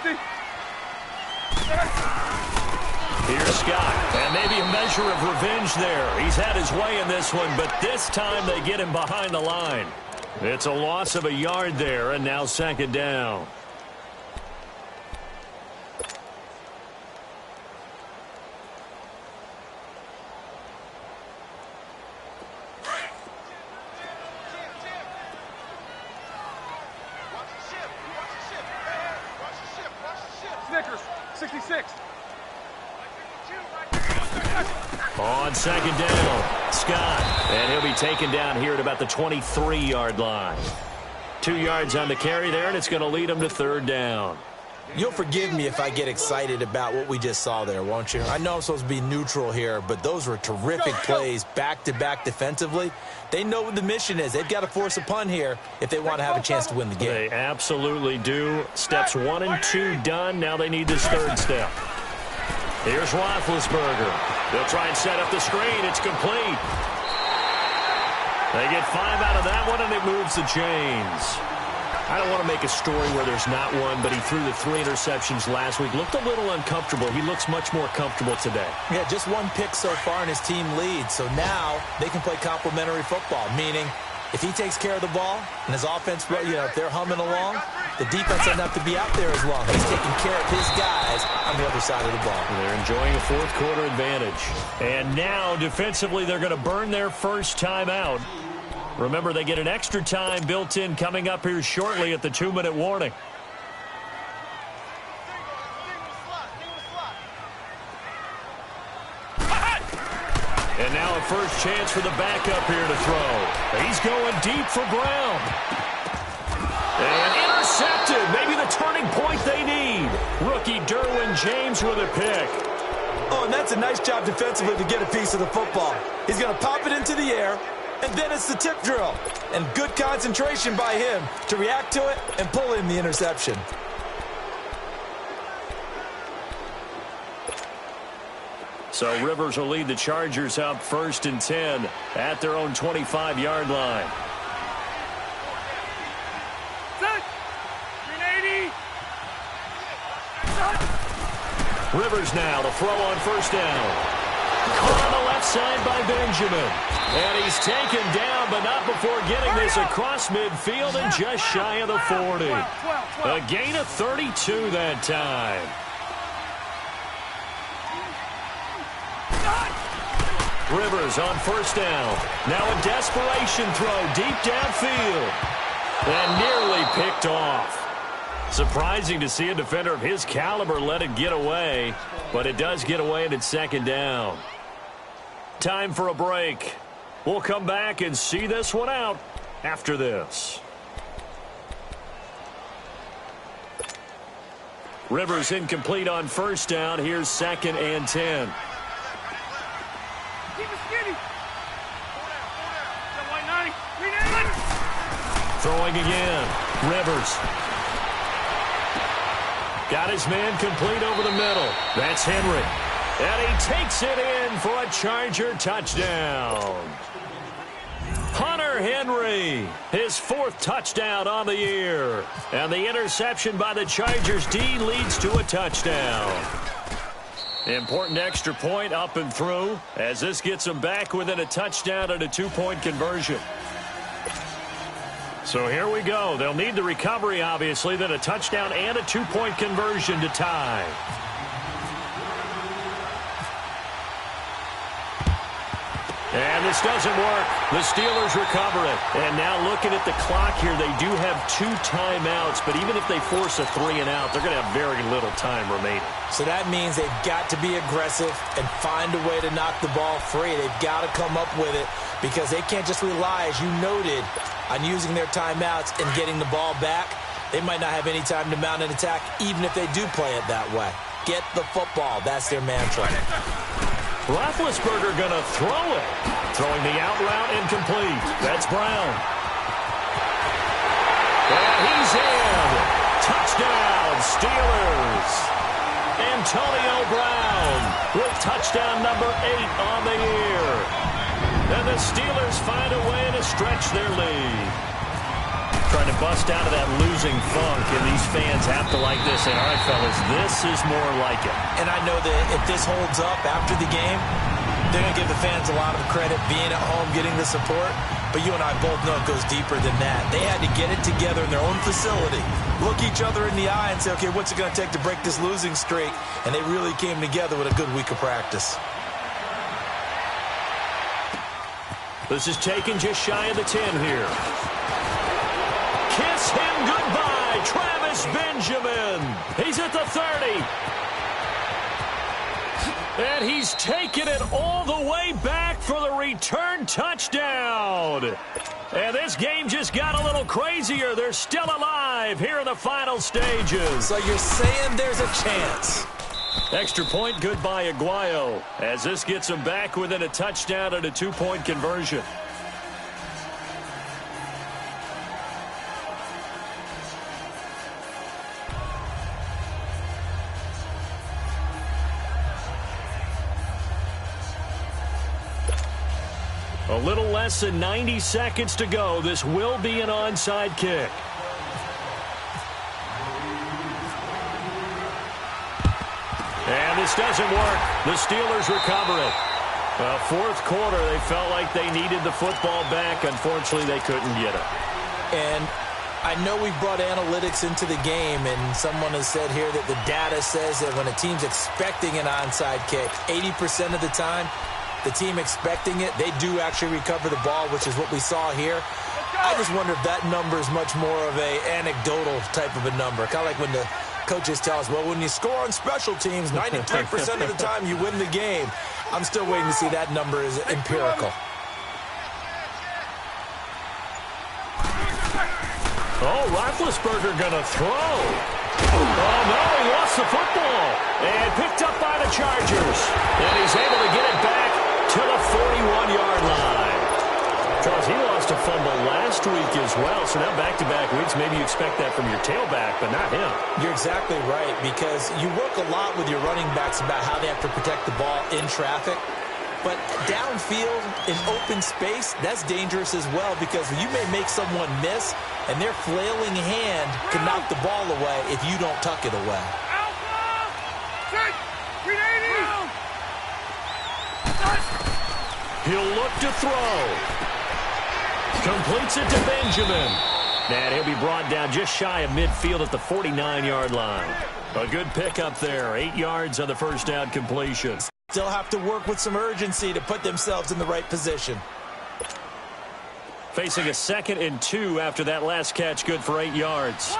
[SPEAKER 3] 50.
[SPEAKER 2] Here's Scott. And maybe a measure of revenge there. He's had his way in this one, but this time they get him behind the line. It's a loss of a yard there, and now 2nd down.
[SPEAKER 3] Snickers, 66.
[SPEAKER 2] On 2nd down, Scott. And he'll be taken down here at about the 23-yard line. 2 yards on the carry there, and it's going to lead him to 3rd down.
[SPEAKER 1] You'll forgive me if I get excited about what we just saw there, won't you? I know I'm supposed to be neutral here, but those were terrific plays back-to-back defensively. They know what the mission is. They've got to force a punt here if they want to have a chance to win the game.
[SPEAKER 2] They absolutely do. Steps 1 and 2 done. Now they need this 3rd step. Here's Roethlisberger. They'll try and set up the screen. It's complete. They get 5 out of that one, and it moves the chains. I don't want to make a story where there's not one, but he threw the 3 interceptions last week. Looked a little uncomfortable. He looks much more comfortable today.
[SPEAKER 1] Yeah, just 1 pick so far, and his team leads. So now they can play complementary football, meaning if he takes care of the ball and his offense, you know, if they're humming along, the defense doesn't have to be out there as long. He's taking care of his guys on the other side of the ball.
[SPEAKER 2] They're enjoying a 4th quarter advantage. And now, defensively, they're going to burn their first time out. Remember, they get an extra time built in coming up here shortly at the 2-minute warning. And now a first chance for the backup here to throw. He's going deep for Brown. And intercepted. Maybe the turning point they need. Rookie Derwin James with a pick.
[SPEAKER 1] Oh, and that's a nice job defensively to get a piece of the football. He's going to pop it into the air, and then it's the tip drill. And good concentration by him to react to it and pull in the interception.
[SPEAKER 2] So Rivers will lead the Chargers up 1st and 10 at their own 25-yard line. Rivers now to throw on 1st down. Caught on the left side by Benjamin. And he's taken down, but not before getting this across midfield and just shy of the 40. A gain of 32 that time. Rivers on 1st down. Now a desperation throw deep downfield. And nearly picked off. Surprising to see a defender of his caliber let it get away, but it does get away and it's 2nd down. Time for a break. We'll come back and see this one out after this. Rivers incomplete on 1st down. Here's 2nd and 10. Throwing again. Rivers. Got his man complete over the middle. That's Henry. And he takes it in for a Charger touchdown. Hunter Henry, his 4th touchdown on the year. And the interception by the Chargers D leads to a touchdown. Important extra point up and through as this gets them back within a touchdown and a 2-point conversion. So here we go. They'll need the recovery, obviously, then a touchdown and a 2-point conversion to tie. And this doesn't work. The Steelers recover it. And now looking at the clock here, they do have 2 timeouts, but even if they force a 3-and-out, they're going to have very little time remaining.
[SPEAKER 1] So that means they've got to be aggressive and find a way to knock the ball free. They've got to come up with it because they can't just rely, as you noted, on using their timeouts and getting the ball back. They might not have any time to mount an attack, even if they do play it that way. Get the football. That's their mantra.
[SPEAKER 2] Roethlisberger going to throw it. Throwing the out route incomplete. That's Brown. And he's in. Touchdown, Steelers. Antonio Brown with touchdown number 8 on the year. And the Steelers find a way to stretch their lead. Trying to bust out of that losing funk, and these fans have to like this. And, all right, fellas, this is more like it.
[SPEAKER 1] And I know that if this holds up after the game, they're going to give the fans a lot of credit being at home, getting the support. But you and I both know it goes deeper than that. They had to get it together in their own facility, look each other in the eye and say, okay, what's it going to take to break this losing streak? And they really came together with a good week of practice.
[SPEAKER 2] This is taken just shy of the 10 here. Kiss him goodbye, Travis Benjamin. He's at the 30. And he's taken it all the way back for the return touchdown. And this game just got a little crazier. They're still alive here in the final stages.
[SPEAKER 1] So you're saying there's a chance.
[SPEAKER 2] Extra point good by Aguayo as this gets them back within a touchdown and a 2-point conversion. A little less than 90 seconds to go. This will be an onside kick. And this doesn't work. The Steelers recover it. Fourth quarter, they felt like they needed the football back. Unfortunately, they couldn't get it.
[SPEAKER 1] And I know we brought analytics into the game, and someone has said here that the data says that when a team's expecting an onside kick, 80% of the time, the team expecting it, they do actually recover the ball, which is what we saw here. I just wonder if that number is much more of a anecdotal type of a number. Kind of like when the coaches tell us, well, when you score on special teams, 93% of the time you win the game. I'm still waiting to see that number is empirical.
[SPEAKER 2] Oh, Roethlisberger going to throw. Oh, no, he lost the football. And picked up by the Chargers. And he's able to get it back to the 41-yard line. Charles, he lost a fumble last week as well, so now back-to-back weeks, maybe you expect that from your tailback, but not him.
[SPEAKER 1] You're exactly right, because you work a lot with your running backs about how they have to protect the ball in traffic. But downfield, in open space, that's dangerous as well, because you may make someone miss, and their flailing hand can knock the ball away if you don't tuck it away.
[SPEAKER 2] He'll look to throw. Completes it to Benjamin. And he'll be brought down just shy of midfield at the 49-yard line. A good pickup there. 8 yards on the first down completion.
[SPEAKER 1] Still have to work with some urgency to put themselves in the right position.
[SPEAKER 2] Facing a 2nd and 2 after that last catch, good for 8 yards.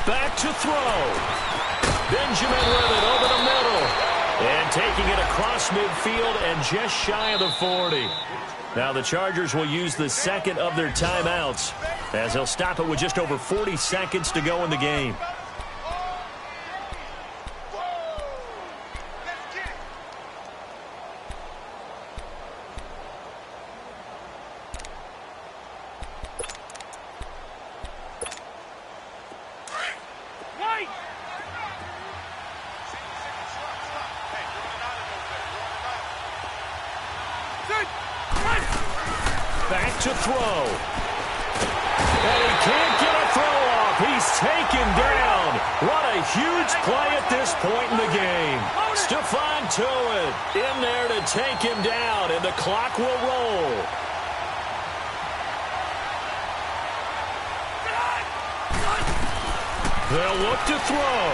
[SPEAKER 2] Back to throw. Benjamin with it over the middle. And taking it across midfield and just shy of the 40. Now the Chargers will use the second of their timeouts as they'll stop it with just over 40 seconds to go in the game. Back to throw. And he can't get a throw off. He's taken down. What a huge play at this point in the game. Stephon Tuitt in there to take him down, and the clock will roll. They'll look to throw.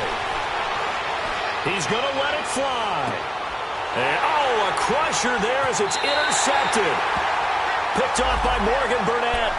[SPEAKER 2] He's going to let it fly. And, oh, a crusher there as it's intercepted. Picked off by Morgan Burnett.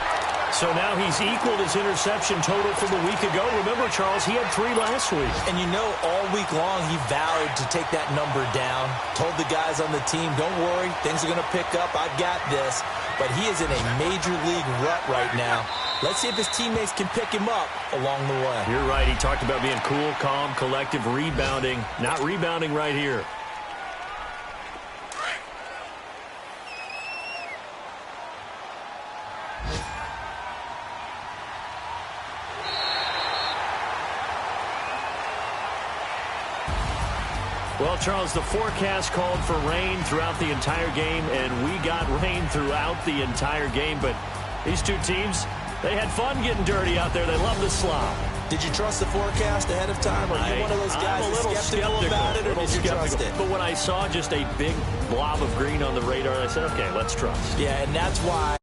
[SPEAKER 2] So now he's equaled his interception total from a week ago. Remember, Charles, he had 3 last week.
[SPEAKER 1] And you know, all week long he vowed to take that number down. Told the guys on the team, don't worry, things are going to pick up. I've got this. But he is in a major league rut right now. Let's see if his teammates can pick him up along the way.
[SPEAKER 2] You're right. He talked about being cool, calm, collective, rebounding. Not rebounding right here. Well, Charles, the forecast called for rain throughout the entire game, and we got rain throughout the entire game. But these two teams, they had fun getting dirty out there. They love the slop.
[SPEAKER 1] Did you trust the forecast ahead of time? Or are you one of those guys that's skeptical about it, or did you trust it?
[SPEAKER 2] But when I saw just a big blob of green on the radar, I said, okay, let's trust.
[SPEAKER 1] Yeah, and that's why